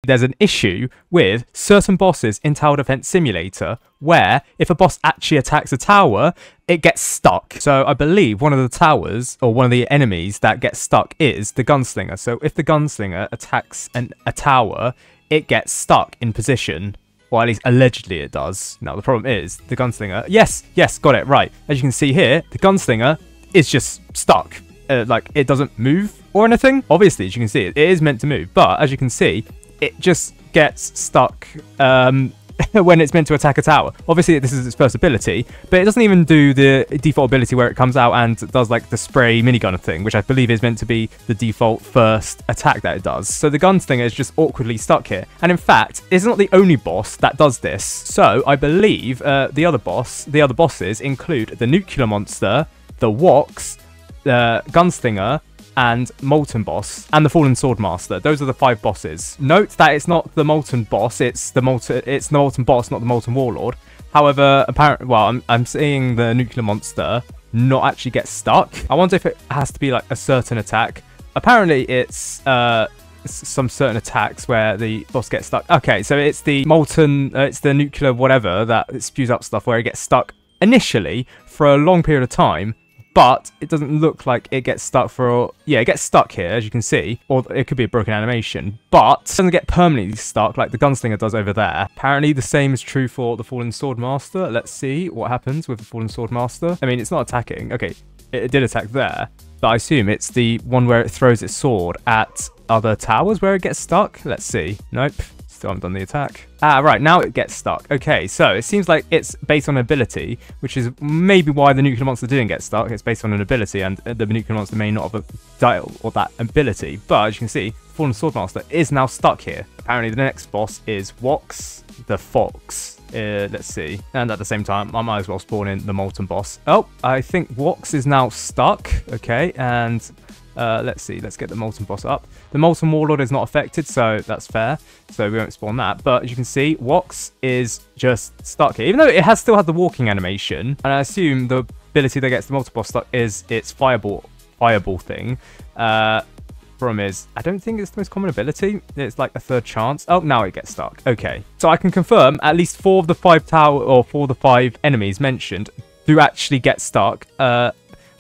there's an issue with certain bosses in Tower Defense Simulator where if a boss actually attacks a tower, it gets stuck. So I believe one of the towers, or one of the enemies that gets stuck, is the Gunslinger. So if the Gunslinger attacks a tower, it gets stuck in position. Or at least allegedly it does. Now the problem is, the Gunslinger... Yes, got it, right. As you can see here, the Gunslinger is just stuck. Like, it doesn't move or anything. Obviously, as you can see, it is meant to move. But as you can see, it just gets stuck when it's meant to attack a tower. Obviously, this is its first ability, but it doesn't even do the default ability where it comes out and does like the spray minigun thing, which I believe is meant to be the default first attack that it does. So the Gunslinger is just awkwardly stuck here. And in fact, it's not the only boss that does this. So I believe the other bosses include the Nuclear Monster, the Wox, the Gunslinger, and Molten Boss, and the Fallen Swordmaster. Those are the 5 bosses. Note that it's not the Molten Boss, it's the Molten Boss, not the Molten Warlord. However, apparently, well, I'm seeing the Nuclear Monster not actually get stuck. I wonder if it has to be like a certain attack. Apparently, it's some certain attacks where the boss gets stuck. Okay, so it's the Molten, it's the Nuclear whatever that spews up stuff where it gets stuck initially for a long period of time. But it doesn't look like it gets stuck for... Yeah, it gets stuck here, as you can see. Or it could be a broken animation. But it doesn't get permanently stuck like the Gunslinger does over there. Apparently, the same is true for the Fallen Swordmaster. Let's see what happens with the Fallen Swordmaster. I mean, it's not attacking. Okay, it did attack there. But I assume it's the one where it throws its sword at other towers where it gets stuck. Let's see. Nope. Still haven't done the attack. Ah, right, now it gets stuck. Okay, so it seems like it's based on ability, which is maybe why the Nuclear Monster didn't get stuck. It's based on an ability, and the Nuclear Monster may not have a dial or that ability. But as you can see, Fallen Swordmaster is now stuck here. Apparently, the next boss is Wox the Fox. Let's see. And at the same time, I might as well spawn in the Molten Boss. Oh, I think Wox is now stuck. Okay, and... let's see, let's get the Molten Boss up. The Molten Warlord is not affected, so that's fair. So we won't spawn that. But as you can see, Wox is just stuck here. Even though it has still had the walking animation, and I assume the ability that gets the Molten Boss stuck is its fireball thing. Problem is, I don't think it's the most common ability. It's like a third chance. Oh, now it gets stuck. Okay. So I can confirm at least 4 of the 5 enemies mentioned do actually get stuck.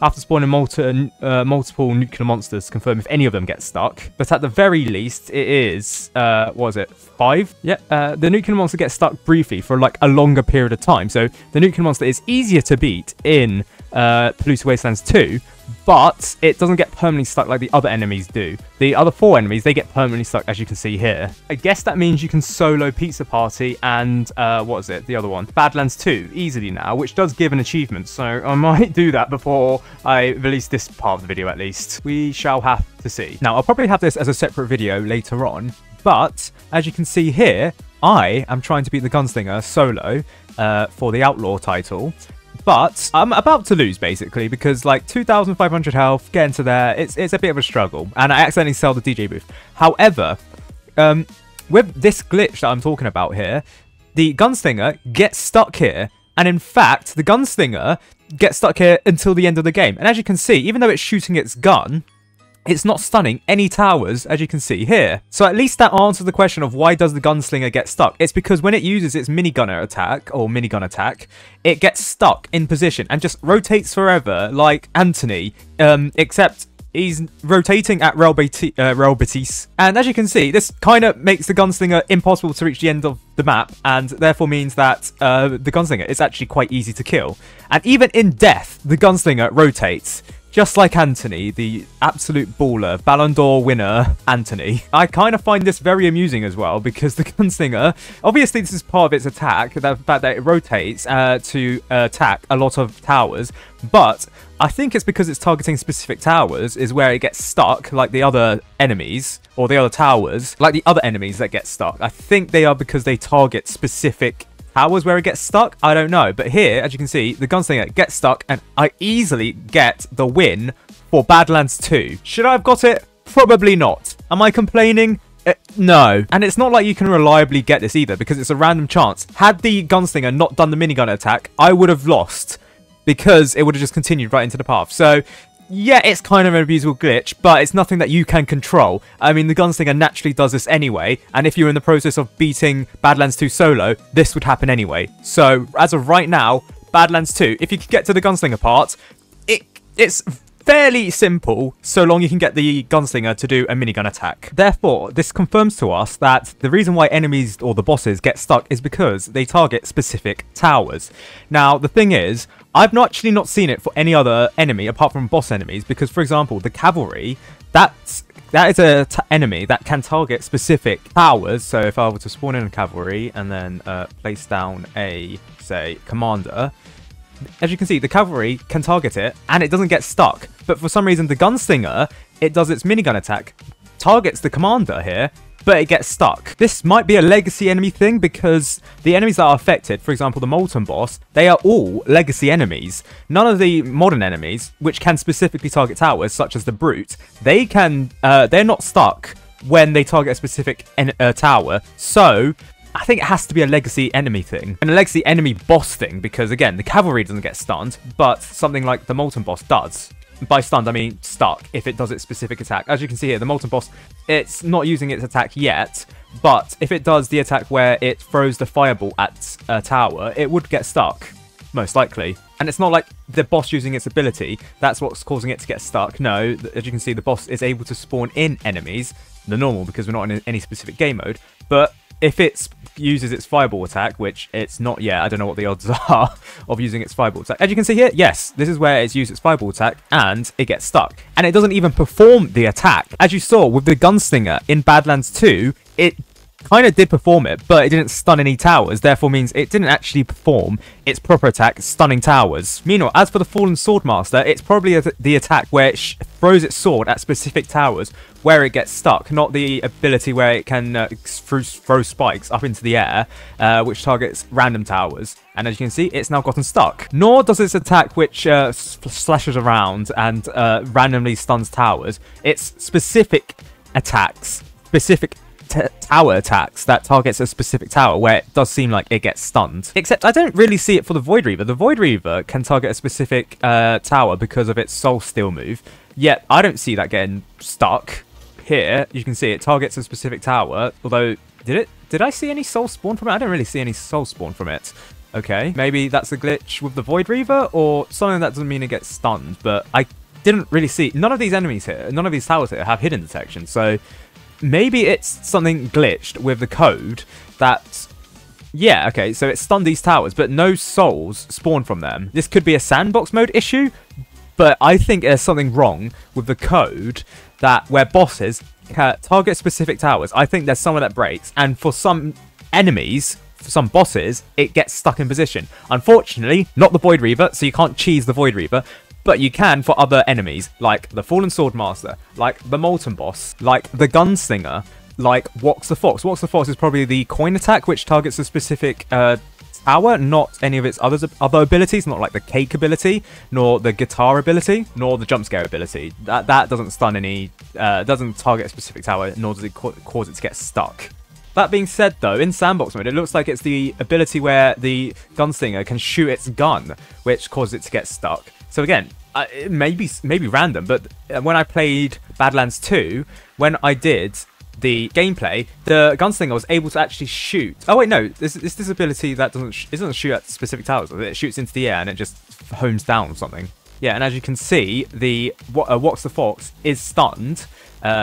After spawning multiple nuclear monsters to confirm if any of them get stuck. But at the very least, it is, what was it, 5? Yeah, the nuclear monster gets stuck briefly for like a longer period of time. So the nuclear monster is easier to beat in Polluted Wastelands 2, but it doesn't get permanently stuck like the other enemies do. The other 4 enemies, they get permanently stuck, as you can see here. I guess that means you can solo Pizza Party and, what is it, the other one? Badlands 2, easily now, which does give an achievement, so I might do that before I release this part of the video, at least. We shall have to see. Now, I'll probably have this as a separate video later on, but, as you can see here, I am trying to beat the Gunslinger solo for the Outlaw title. But I'm about to lose, basically, because, like, 2,500 health, getting to there, it's a bit of a struggle. And I accidentally sell the DJ booth. However, with this glitch that I'm talking about here, the Gunslinger gets stuck here. And in fact, the Gunslinger gets stuck here until the end of the game. And as you can see, even though it's shooting its gun, it's not stunning any towers, as you can see here. So at least that answers the question of why does the Gunslinger get stuck. It's because when it uses its minigun attack, it gets stuck in position and just rotates forever like Anthony, except he's rotating at Real Betis. And as you can see, this kind of makes the Gunslinger impossible to reach the end of the map, and therefore means that the Gunslinger is actually quite easy to kill. And even in death, the Gunslinger rotates. Just like Anthony, the absolute baller, Ballon d'Or winner, Anthony. I kind of find this very amusing as well, because the Gunslinger, obviously this is part of its attack, the fact that it rotates to attack a lot of towers, but I think it's because it's targeting specific towers is where it gets stuck, like the other enemies, or the other towers, like the other enemies that get stuck. I think they are because they target specific towers where it gets stuck. I don't know, but here, as you can see, the Gunslinger gets stuck, and I easily get the win for Badlands 2. Should I have got it? Probably not. Am I complaining? No. And it's not like you can reliably get this either, because it's a random chance. Had the Gunslinger not done the minigun attack, I would have lost, because it would have just continued right into the path. So yeah, it's kind of an abusable glitch, but it's nothing that you can control. I mean, the Gunslinger naturally does this anyway, and if you're in the process of beating Badlands 2 solo, this would happen anyway. So, as of right now, Badlands 2, if you can get to the Gunslinger part, it's fairly simple, so long you can get the Gunslinger to do a minigun attack. Therefore, this confirms to us that the reason why enemies or the bosses get stuck is because they target specific towers. Now, the thing is, I've actually not seen it for any other enemy apart from boss enemies, because, for example, the cavalry, that is a enemy that can target specific towers. So if I were to spawn in a cavalry and then place down a, say, commander, as you can see, the cavalry can target it, and it doesn't get stuck. But for some reason, the Gunslinger, it does its minigun attack, targets the commander here, but it gets stuck. This might be a legacy enemy thing, because the enemies that are affected, for example, the Molten boss, they are all legacy enemies. None of the modern enemies, which can specifically target towers, such as the Brute, they're not stuck when they target a specific tower. So I think it has to be a legacy enemy thing. And a legacy enemy boss thing, because again, the cavalry doesn't get stunned, but something like the Molten boss does. By stunned, I mean stuck, if it does its specific attack. As you can see here, the Molten boss, it's not using its attack yet, but if it does the attack where it throws the fireball at a tower, it would get stuck, most likely. And it's not like the boss using its ability, that's what's causing it to get stuck. No, as you can see, the boss is able to spawn in enemies, the normal, because we're not in any specific game mode, but if it uses its fireball attack, which it's not yet, I don't know what the odds are of using its fireball attack. As you can see here, yes, this is where it's used its fireball attack, and it gets stuck. And it doesn't even perform the attack. As you saw with the Gunslinger in Badlands 2, it kind of did perform it, but it didn't stun any towers, therefore means it didn't actually perform its proper attack, stunning towers. Meanwhile, as for the Fallen Swordmaster, it's probably the attack where it throws its sword at specific towers where it gets stuck, not the ability where it can throw spikes up into the air, which targets random towers. And as you can see, it's now gotten stuck. Nor does its attack, which slashes around and randomly stuns towers. It's specific attacks, specific tower attacks that targets a specific tower where it does seem like it gets stunned. Except I don't really see it for the Void Reaver. The Void Reaver can target a specific tower because of its Soul Steal move, yet I don't see that getting stuck. Here, you can see it targets a specific tower, although, did I see any soul spawn from it? I don't really see any soul spawn from it. Okay, maybe that's a glitch with the Void Reaver, or something that doesn't mean it gets stunned, but I didn't really see, none of these enemies here, none of these towers here have hidden detection, so maybe it's something glitched with the code that, yeah, okay, so it stunned these towers, but no souls spawn from them. This could be a sandbox mode issue, but I think there's something wrong with the code that where bosses target specific towers. I think there's somewhere that breaks, and for some enemies, for some bosses, it gets stuck in position. Unfortunately, not the Void Reaver, so you can't cheese the Void Reaver, but you can for other enemies, like the Fallen Swordmaster, like the Molten boss, like the Gunslinger, like Wax the Fox. Wax the Fox is probably the coin attack, which targets a specific tower, not any of its other abilities, not like the cake ability, nor the guitar ability, nor the jump scare ability. That doesn't stun any, doesn't target a specific tower, nor does it cause it to get stuck. That being said, though, in sandbox mode, it looks like it's the ability where the Gunslinger can shoot its gun, which causes it to get stuck. So again, it may be random, but when I played Badlands 2, when I did the gameplay, the Gunslinger was able to actually shoot. Oh wait, no, this ability that doesn't shoot at specific towers. It shoots into the air and it just homes down something. Yeah, and as you can see, the Wax the Fox is stunned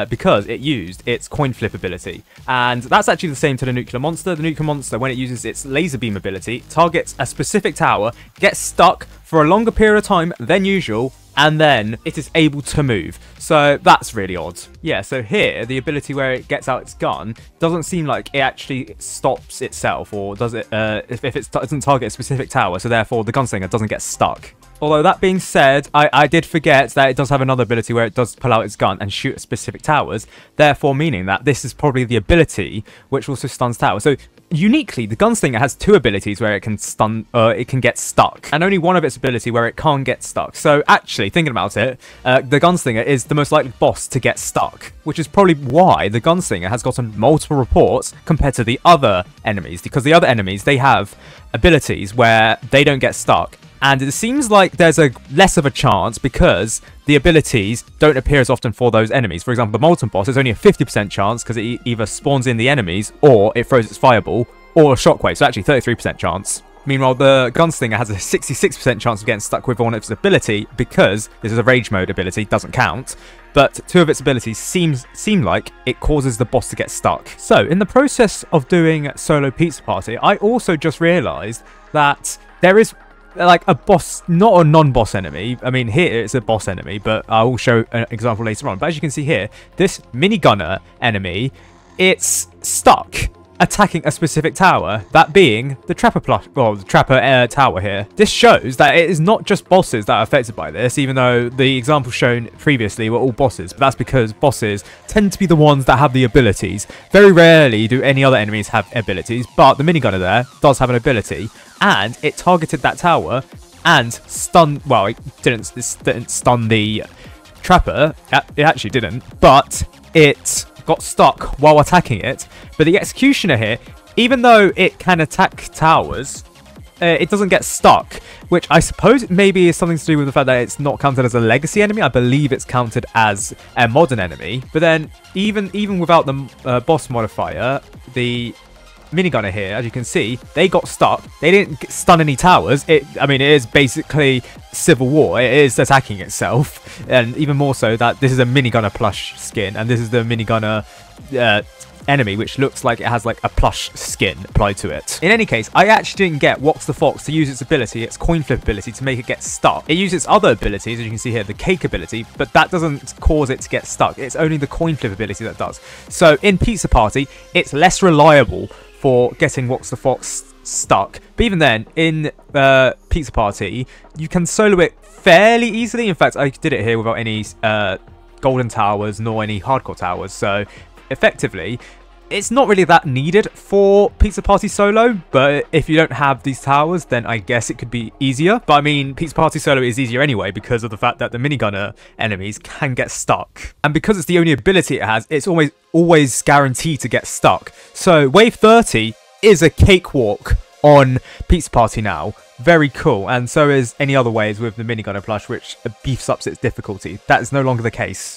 because it used its coin flip ability. And that's actually the same to the Nuclear Monster. The Nuclear Monster, when it uses its laser beam ability, targets a specific tower, gets stuck for a longer period of time than usual, and then it is able to move. So that's really odd. Yeah, so here, the ability where it gets out its gun doesn't seem like it actually stops itself, or does it, if it doesn't target a specific tower, so therefore the Gunslinger doesn't get stuck. Although that being said, I did forget that it does have another ability where it does pull out its gun and shoot at specific towers, therefore meaning that this is probably the ability which also stuns towers. So uniquely, the Gunslinger has two abilities where it can stun, it can get stuck, and only one of its ability where it can't get stuck. So actually, thinking about it, the Gunslinger is the most likely boss to get stuck, which is probably why the Gunslinger has gotten multiple reports compared to the other enemies, because the other enemies, they have abilities where they don't get stuck, And it seems like there's a less of a chance because the abilities don't appear as often for those enemies. For example, the Molten Boss is only a 50% chance because it either spawns in the enemies or it throws its fireball or a shockwave. So actually 33% chance. Meanwhile, the Gunslinger has a 66% chance of getting stuck with one of its ability because this is a rage mode ability, doesn't count. But two of its abilities seem like it causes the boss to get stuck. So in the process of doing solo Pizza Party, I also just realised that there is like a boss, not a non-boss enemy. I mean, here it's a boss enemy, but I will show an example later on. But as you can see here, this minigunner enemy, it's stuck attacking a specific tower, that being the Trapper tower here. This shows that it is not just bosses that are affected by this, even though the examples shown previously were all bosses, but that's because bosses tend to be the ones that have the abilities. Very rarely do any other enemies have abilities, but the minigunner there does have an ability, and it targeted that tower and stunned, well, it didn't stun the Trapper, it actually didn't, but it got stuck while attacking it. But the Executioner here, even though it can attack towers, it doesn't get stuck, which I suppose maybe is something to do with the fact that it's not counted as a legacy enemy. I believe it's counted as a modern enemy. But then even without the boss modifier, the minigunner here, as you can see, they got stuck. They didn't stun any towers. I mean, it is basically Civil War. It is attacking itself, and even more so that this is a minigunner plush skin, and this is the minigunner enemy, which looks like it has like a plush skin applied to it. In any case, I actually didn't get Wox the Fox to use its ability, its coin flip ability, to make it get stuck. It uses its other abilities, as you can see here, the cake ability, but that doesn't cause it to get stuck. It's only the coin flip ability that does. So in Pizza Party, it's less reliable for getting Wox the Fox stuck. But even then, in Pizza Party, you can solo it fairly easily. In fact, I did it here without any golden towers nor any hardcore towers. So effectively, it's not really that needed for Pizza Party solo, but if you don't have these towers, then I guess it could be easier. But I mean, Pizza Party solo is easier anyway because of the fact that the minigunner enemies can get stuck. And because it's the only ability it has, it's always guaranteed to get stuck. So Wave 30 is a cakewalk on Pizza Party now. Very cool. And so is any other ways with the minigunner plush, which beefs up its difficulty. That is no longer the case.